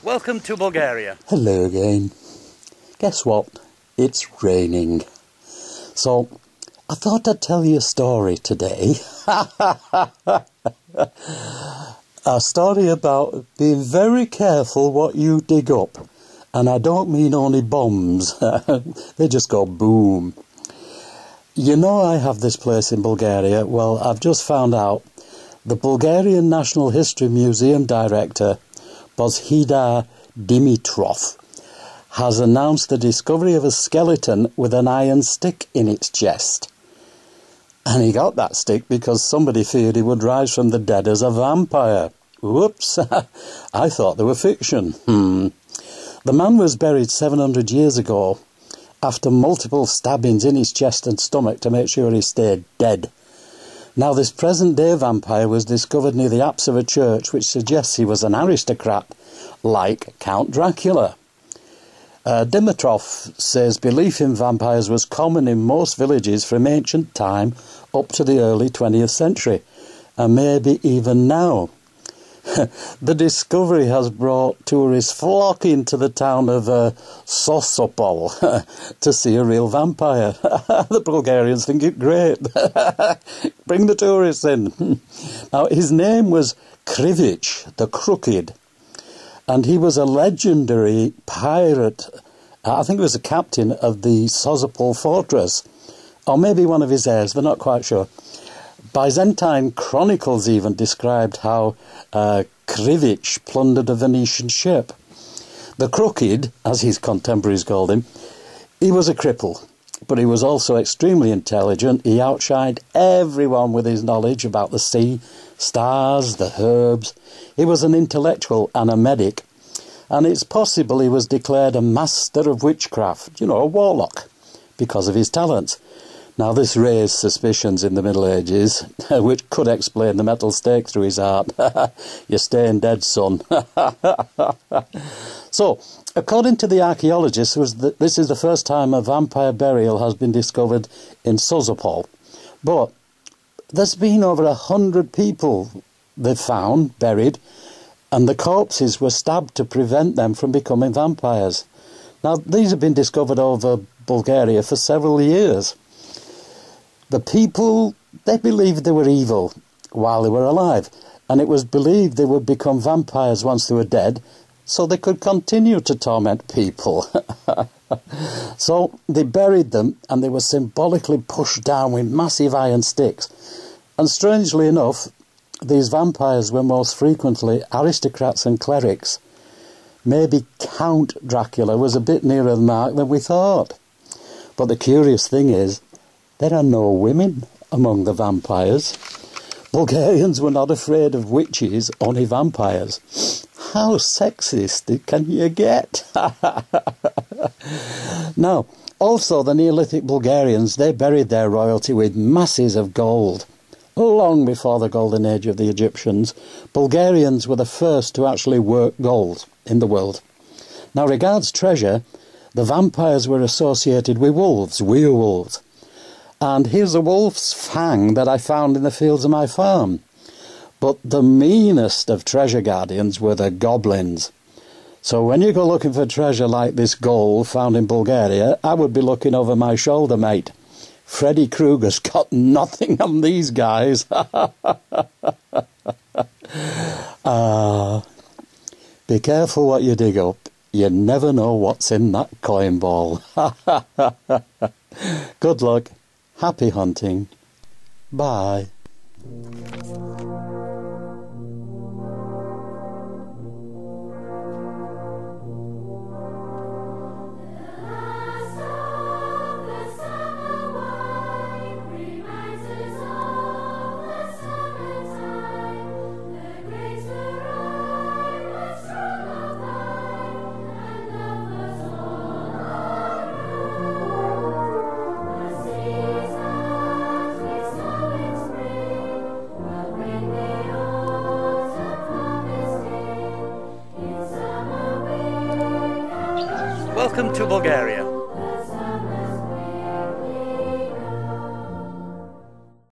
Welcome to Bulgaria. Hello again. Guess what? It's raining. So, I thought I'd tell you a story today. A story about being very careful what you dig up. And I don't mean only bombs. They just go boom. You know I have this place in Bulgaria. Well, I've just found out the Bulgarian National History Museum director, Božidar Dimitrov, has announced the discovery of a skeleton with an iron stick in its chest. And he got that stick because somebody feared he would rise from the dead as a vampire. Whoops, I thought they were fiction. The man was buried 700 years ago after multiple stabbings in his chest and stomach to make sure he stayed dead. Now, this present-day vampire was discovered near the apse of a church, which suggests he was an aristocrat, like Count Dracula. Dimitrov says belief in vampires was common in most villages from ancient time up to the early 20th century, and maybe even now. The discovery has brought tourists flocking to the town of Sosopol to see a real vampire. The Bulgarians think it great. Bring the tourists in. Now, his name was Krivic, the Crooked, and he was a legendary pirate. I think he was a captain of the Sosopol fortress, or maybe one of his heirs, they're not quite sure. Byzantine chronicles even described how Krivic plundered a Venetian ship. The Crooked, as his contemporaries called him, he was a cripple, but he was also extremely intelligent. He outshined everyone with his knowledge about the sea, stars, the herbs. He was an intellectual and a medic, and it's possible he was declared a master of witchcraft, you know, a warlock, because of his talents. Now, this raised suspicions in the Middle Ages, which could explain the metal stake through his heart. You're staying dead, son. So, according to the archaeologists, this is the first time a vampire burial has been discovered in Sosopol. But there's been over 100 people they've found buried, and the corpses were stabbed to prevent them from becoming vampires. Now, these have been discovered over Bulgaria for several years. The people, they believed they were evil while they were alive, and it was believed they would become vampires once they were dead, so they could continue to torment people. So they buried them, and they were symbolically pushed down with massive iron sticks. And strangely enough, these vampires were most frequently aristocrats and clerics. Maybe Count Dracula was a bit nearer the mark than we thought. But the curious thing is, there are no women among the vampires. Bulgarians were not afraid of witches, only vampires. How sexist can you get? Now, also the Neolithic Bulgarians, they buried their royalty with masses of gold. Long before the golden age of the Egyptians, Bulgarians were the first to actually work gold in the world. Now, regards treasure, the vampires were associated with wolves, werewolves. And here's a wolf's fang that I found in the fields of my farm. But the meanest of treasure guardians were the goblins. So when you go looking for treasure like this gold found in Bulgaria, I would be looking over my shoulder, mate. Freddy Krueger's got nothing on these guys. Be careful what you dig up. You never know what's in that coin ball. Good luck. Happy hunting. Bye. Welcome to Bulgaria.